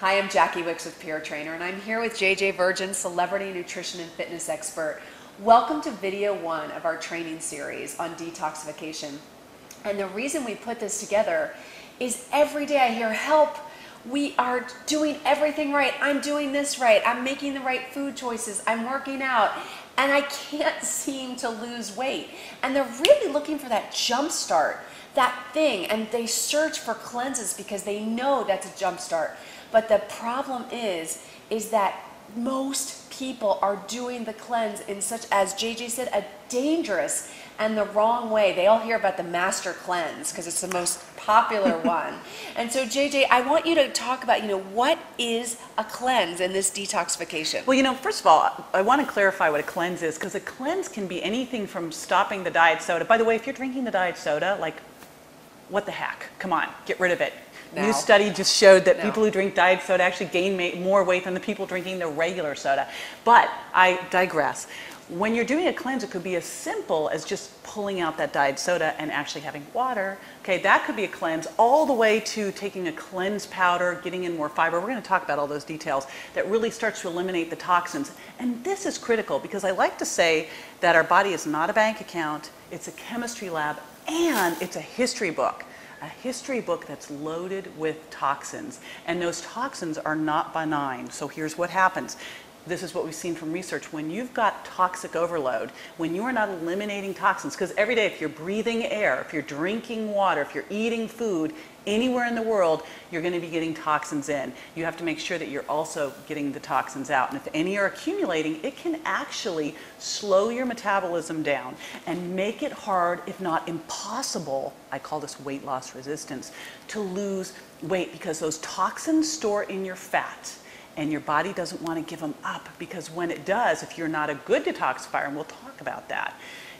Hi, I'm Jackie Wicks with PEERtrainer, and I'm here with JJ Virgin, celebrity nutrition and fitness expert. Welcome to video 1 of our training series on detoxification. And the reason we put this together is every day I hear, help, we are doing everything right. I'm doing this right. I'm making the right food choices. I'm working out, and I can't seem to lose weight. And they're really looking for that jump start, that thing, and they search for cleanses because they know that's a jump start. But the problem is that most people are doing the cleanse in such, as JJ said, a dangerous and the wrong way. They all hear about the master cleanse because it's the most popular one. And so JJ, I want you to talk about, what is a cleanse in this detoxification? Well, first of all, I want to clarify what a cleanse is, because a cleanse can be anything from stopping the diet soda. By the way, if you're drinking the diet soda, what the heck? Come on, get rid of it. No. New study just showed that people who drink diet soda actually gain more weight than the people drinking the regular soda. But I digress. When you're doing a cleanse, it could be as simple as just pulling out that diet soda and actually having water. Okay, that could be a cleanse, all the way to taking a cleanse powder, getting in more fiber. We're going to talk about all those details that really starts to eliminate the toxins. And this is critical because I like to say that our body is not a bank account, it's a chemistry lab, and it's a history book. A history book that's loaded with toxins, and those toxins are not benign. So here's what happens. This is what we've seen from research. When you've got toxic overload, when you are not eliminating toxins, because every day if you're breathing air, if you're drinking water, if you're eating food, anywhere in the world, you're going to be getting toxins in. You have to make sure that you're also getting the toxins out. And if any are accumulating, it can actually slow your metabolism down and make it hard, if not impossible, I call this weight loss resistance, to lose weight, because those toxins store in your fat. And your body doesn't want to give them up, because when it does, if you're not a good detoxifier, and we'll talk about that,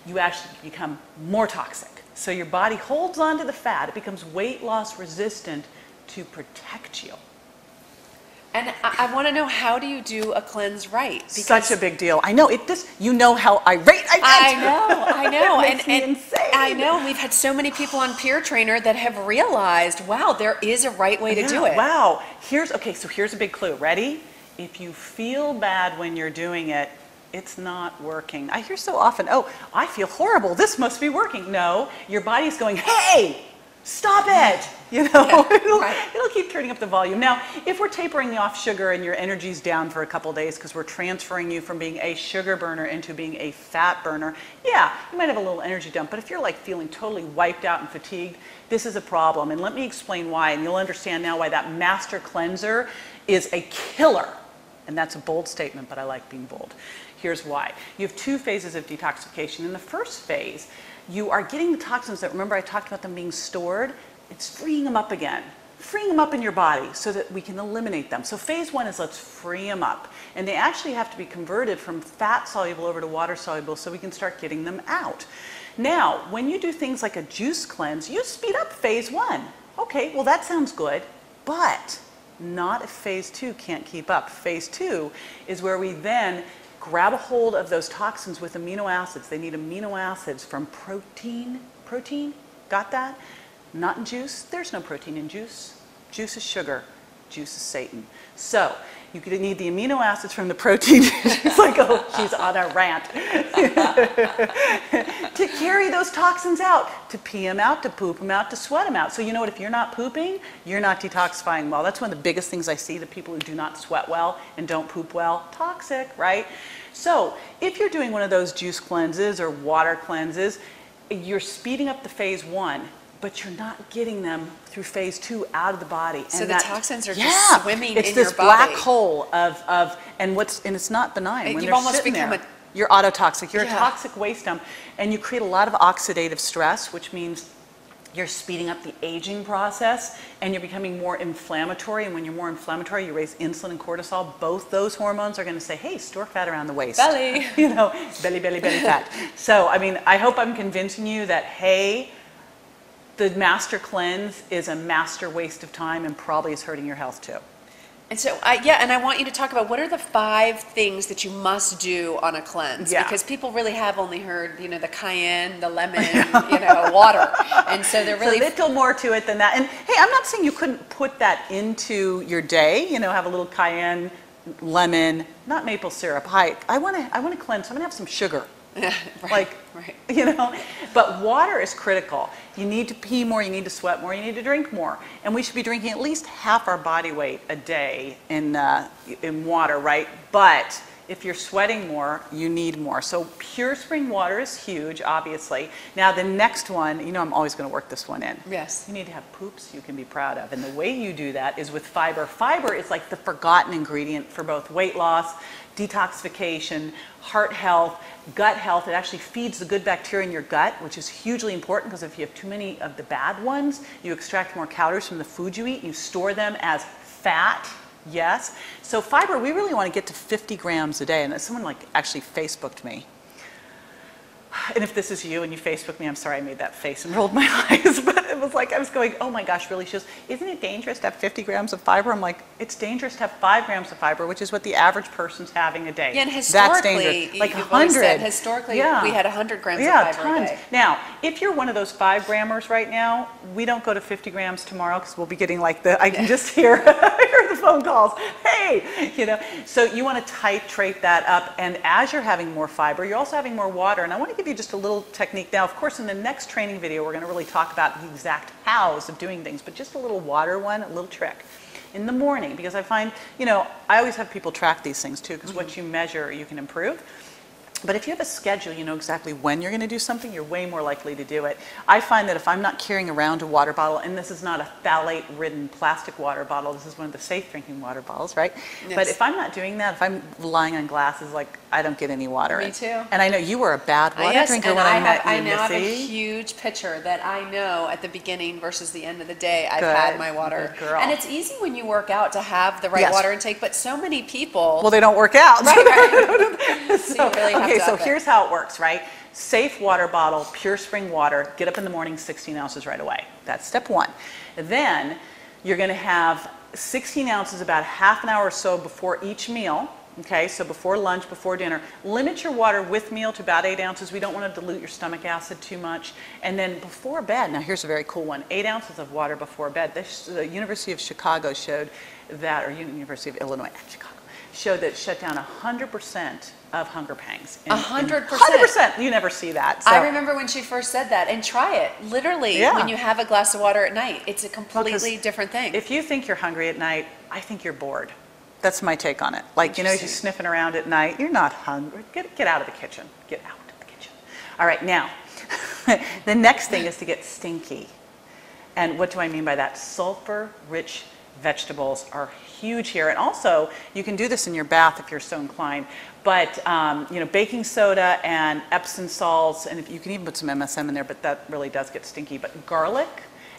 you actually become more toxic. So your body holds on to the fat. It becomes weight loss resistant to protect you. And I want to know, how do you do a cleanse right? Because such a big deal. I know it. You know how irate I get. I know, It makes me insane. I know. And we've had so many people on PEERtrainer that have realized, wow, there is a right way to do it. Wow. Here's a big clue. Ready? If you feel bad when you're doing it, it's not working. I hear so often, oh, I feel horrible. This must be working. No, your body's going, hey, stop it. It'll keep turning up the volume. Now, if we're tapering off sugar and your energy's down for a couple days because we're transferring you from being a sugar burner into being a fat burner, yeah, you might have a little energy dump. But if you're feeling totally wiped out and fatigued, this is a problem. And let me explain why, and you'll understand now why that master cleanser is a killer. And that's a bold statement, but I like being bold. Here's why. You have 2 phases of detoxification. In the first phase, you are getting the toxins that, remember I talked about them being stored? It's freeing them up again, freeing them up in your body so that we can eliminate them. So phase 1 is let's free them up. And they actually have to be converted from fat soluble over to water soluble so we can start getting them out. Now, when you do things like a juice cleanse, you speed up phase 1. Okay, well that sounds good, but not if phase 2 can't keep up. Phase 2 is where we then grab a hold of those toxins with amino acids. They need amino acids from protein. Protein? Got that? Not in juice. There's no protein in juice. Juice is sugar. Juice is Satan. So you need the amino acids from the protein. She's like, oh, she's on a rant. To carry those toxins out, to pee them out, to poop them out, to sweat them out. So you know what? If you're not pooping, you're not detoxifying well. That's one of the biggest things I see, the people who do not sweat well and don't poop well. Toxic, right? So if you're doing one of those juice cleanses or water cleanses, you're speeding up the phase 1. But you're not getting them through phase 2 out of the body. So the toxins are just swimming in your body. It's this black hole and it's not benign. When you've almost become you're autotoxic. You're a toxic waste dump, and you create a lot of oxidative stress, which means you're speeding up the aging process, and you're becoming more inflammatory. And when you're more inflammatory, you raise insulin and cortisol. Both those hormones are going to say, hey, store fat around the waist. Belly. Belly, belly, belly fat. So, I hope I'm convincing you that, hey, the master cleanse is a master waste of time and probably is hurting your health too. And so, yeah, and I want you to talk about what are the 5 things that you must do on a cleanse? Yeah. Because people really have only heard, the cayenne, the lemon, water. And so they're really... So a little more to it than that. And hey, I'm not saying you couldn't put that into your day, have a little cayenne, lemon, not maple syrup. I want to cleanse, so I'm going to have some sugar. Right. But water is critical. You need to pee more, you need to sweat more, you need to drink more. And we should be drinking at least half our body weight a day in water, right? But if you're sweating more, you need more. So pure spring water is huge, obviously. Now the next one, I'm always going to work this one in. Yes. You need to have poops you can be proud of. And the way you do that is with fiber. Fiber is like the forgotten ingredient for both weight loss, detoxification, heart health, gut health. It actually feeds the good bacteria in your gut, which is hugely important because if you have too many of the bad ones, you extract more calories from the food you eat, you store them as fat. Yes. So fiber, we really want to get to 50 grams a day. And someone actually Facebooked me. And if this is you and you Facebook me, I'm sorry I made that face and rolled my eyes, but it was I was going, oh my gosh, really? She goes, isn't it dangerous to have 50 grams of fiber? I'm like, it's dangerous to have 5 grams of fiber, which is what the average person's having a day. Yeah, and historically, that's dangerous. Like 100. Historically, we had 100 grams of fiber tons. a day. Now, if you're one of those 5 grammers right now, we don't go to 50 grams tomorrow because we'll be getting I can just hear the phone calls. Hey, So you want to titrate that up, and as you're having more fiber, you're also having more water. And I want to give you just a little technique. Now, of course, in the next training video, we're going to really talk about the exact hows of doing things, but just a little water one, a little trick. In the morning, because I find, I always have people track these things too, because what you measure, you can improve. But if you have a schedule, you know exactly when you're going to do something, you're way more likely to do it. I find that if I'm not carrying around a water bottle, and this is not a phthalate-ridden plastic water bottle, this is one of the safe drinking water bottles, right? Yes. But if I'm not doing that, if I'm relying on glasses, I don't get any water in. Me too. And I know you were a bad water drinker and when I met you, I now have a Missy. huge pitcher that I know at the beginning versus the end of the day I've Good. had my water. Good girl. And it's easy when you work out to have the right Yes. water intake, but so many people... Well, they don't work out. Right. So you really have Okay, to so up it. here's how it works, right? Safe water bottle, pure spring water, get up in the morning, 16 ounces right away. That's step 1. Then you're going to have 16 ounces about half an hour or so before each meal. Okay, so before lunch, before dinner. Limit your water with meal to about 8 ounces. We don't want to dilute your stomach acid too much. And then before bed, now here's a very cool one, 8 ounces of water before bed. The University of Chicago showed that, or University of Illinois, Chicago, showed that it shut down 100% of hunger pangs. 100%? 100%. You never see that. So. I remember when she first said that, and try it. Literally, when you have a glass of water at night, it's a completely different thing. If you think you're hungry at night, I think you're bored. That's my take on it. You're sniffing around at night, you're not hungry. Get out of the kitchen. Get out of the kitchen. All right, now, the next thing is to get stinky. And what do I mean by that? Sulfur-rich vegetables are huge here. And also, you can do this in your bath if you're so inclined. But, baking soda and Epsom salts, and you can even put some MSM in there, but that really does get stinky. But garlic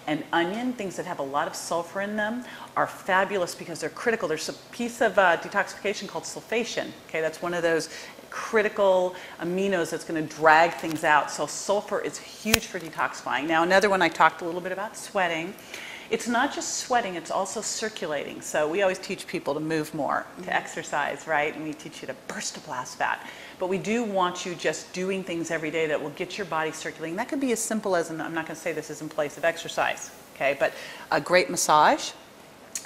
and onion, things that have a lot of sulfur in them, are fabulous because they're critical. There's a piece of detoxification called sulfation. Okay, that's one of those critical aminos that's going to drag things out. So sulfur is huge for detoxifying. Now, another one I talked a little bit about, sweating. It's not just sweating, it's also circulating. So we always teach people to move more, to exercise, right? And we teach you to burst to blast fat. But we do want you just doing things every day that will get your body circulating. That could be as simple as, and I'm not going to say this is in place of exercise, okay? But a great massage,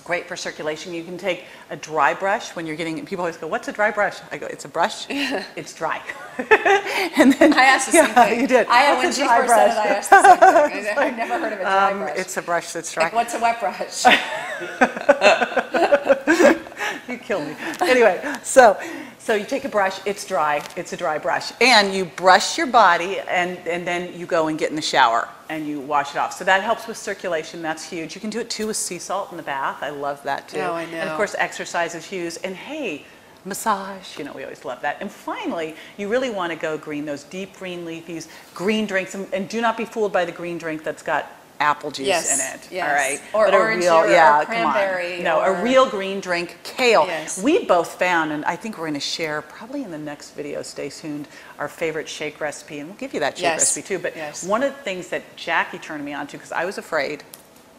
great for circulation. You can take a dry brush when you're getting, people always go, what's a dry brush? I go, it's a brush, it's dry. And then I asked the same thing. You did. When she first said it, I asked the same thing. I've never heard of a dry brush. It's a brush that's dry. What's a wet brush? You kill me. Anyway, so you take a brush, it's dry, it's a dry brush. And you brush your body and then you go and get in the shower and you wash it off. So that helps with circulation, that's huge. You can do it too with sea salt in the bath. I love that too. Oh, I know. And of course exercise is huge. And hey, massage, we always love that. And finally, you really want to go green, those deep green leafies, green drinks, and do not be fooled by the green drink that's got apple juice in it. Yes. All right. Or but orange or cranberry. No, a real green drink, kale. Yes. We both found, and I think we're going to share probably in the next video, stay tuned, our favorite shake recipe, and we'll give you that shake recipe too. But one of the things that Jackie turned me on to, because I was afraid,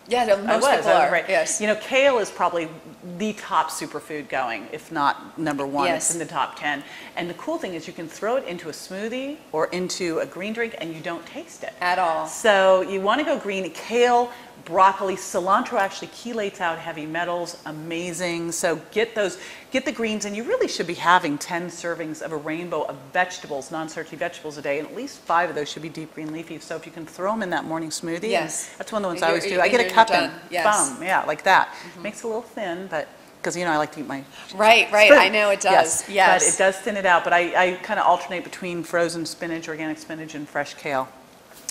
Yeah, most people are. Right. Yes. You know, kale is probably the top superfood going, if not number one. Yes. It's in the top 10. And the cool thing is you can throw it into a smoothie or into a green drink and you don't taste it. At all. So you want to go green. Kale, broccoli, cilantro actually chelates out heavy metals. Amazing. So get the greens, and you really should be having 10 servings of a rainbow of vegetables, non-starchy vegetables a day, and at least 5 of those should be deep green leafy. So if you can throw them in that morning smoothie, yes, that's one of the ones I always do. I get a cup and boom, yeah, like that. Makes it a little thin, but because you know I like to eat my right. spoon. I know it does. Yes. But it does thin it out. But I kind of alternate between frozen spinach, organic spinach, and fresh kale,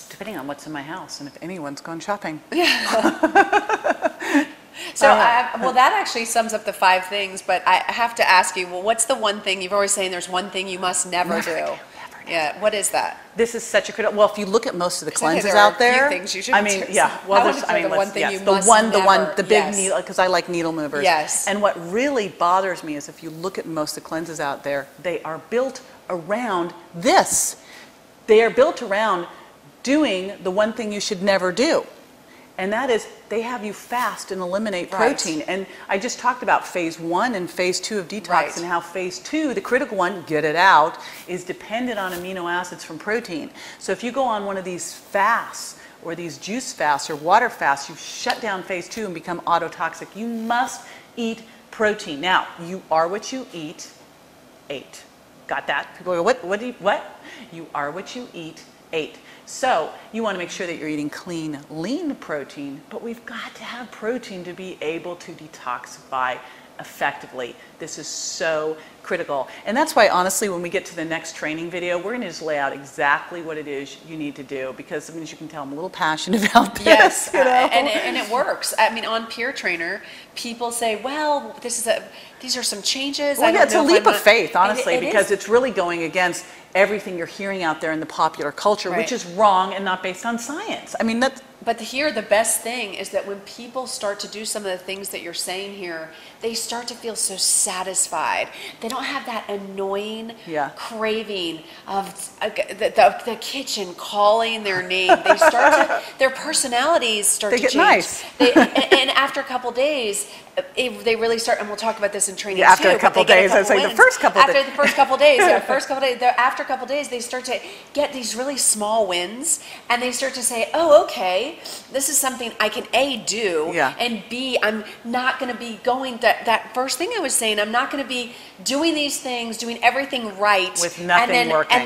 depending on what's in my house and if anyone's gone shopping. So, well, that actually sums up the 5 things, but I have to ask you, well, what's the one thing, you've always saying there's one thing you must never do. Never. Yeah, what is that? This is such a critical, well, if you look at most of the cleanses there are out there, a few things you shouldn't do. yeah, well, there's, the one thing you the must one, never, the big needle, because I like needle movers. Yes. And what really bothers me is if you look at most of the cleanses out there, they are built around this. They are built around doing the one thing you should never do. And that is, they have you fast and eliminate protein. Right. And I just talked about phase 1 and phase 2 of detox, right. and how phase 2, the critical one, get it out, is dependent on amino acids from protein. So if you go on one of these fasts, or these juice fasts, or water fasts, you shut down phase 2 and become autotoxic. You must eat protein. Now, you are what you eat. Got that? People go, what? You are what you eat. So you want to make sure that you're eating clean, lean protein, but we've got to have protein to be able to detoxify effectively. This is so critical. And that's why, honestly, when we get to the next training video, we're going to just lay out exactly what it is you need to do, because, I mean, as you can tell, I'm a little passionate about this. Yes, you know? and it works. I mean, on PEERtrainer, people say, well, these are some changes. Well, yeah, it's a leap of faith, honestly, it because is. it's really going against everything you're hearing out there in the popular culture, Right. which is wrong and not based on science. I mean, that's... But here, the best thing is that when people start to do some of the things that you're saying here, they start to feel so satisfied. They don't have that annoying craving of the kitchen calling their name. They start to, their personalities start to change. They get nice. And after a couple days, they really start, and we'll talk about this in training too. After a couple days, I'd say the first couple days. After the first couple days, after a couple days, they start to get these really small wins, and they start to say, oh, okay, this is something I can A, do, and B, I'm not going to be going, that first thing I was saying, I'm not going to be doing these things, doing everything right. With nothing working. And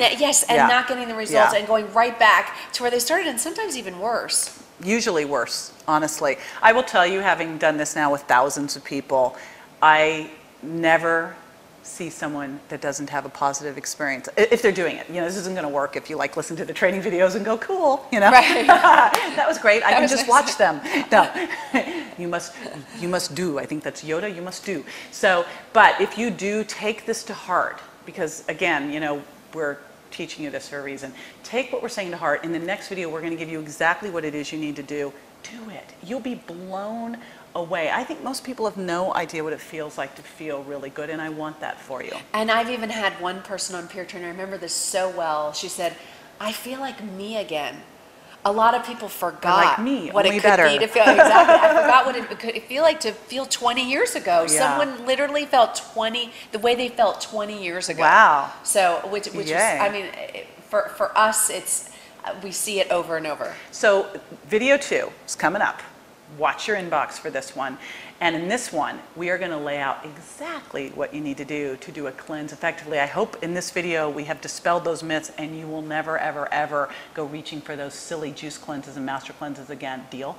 not getting the results, and going right back to where they started, and sometimes even worse. Usually worse, honestly. I will tell you, having done this now with thousands of people, I never see someone that doesn't have a positive experience if they're doing it. You know, this isn't going to work if you like listen to the training videos and go, cool, you know, right. that was great. I can just watch them. No, you must do. I think that's Yoda. You must do. So, but if you do take this to heart, because again, you know, we're teaching you this for a reason. Take what we're saying to heart. In the next video, we're going to give you exactly what it is you need to do. Do it. You'll be blown away. I think most people have no idea what it feels like to feel really good, and I want that for you. And I've even had one person on PEERtrainer, I remember this so well. She said, I feel like me again. A lot of people forgot like me, what only it could better. be to feel. Exactly. I forgot what it could feel like to feel 20 years ago. Yeah. Someone literally felt 20, the way they felt 20 years ago. Wow. So, which is, I mean, for us, it's, we see it over and over. So video 2 is coming up. Watch your inbox for this one. And in this one, we are going to lay out exactly what you need to do a cleanse effectively. I hope in this video we have dispelled those myths, and you will never, ever, ever go reaching for those silly juice cleanses and master cleanses again. Deal?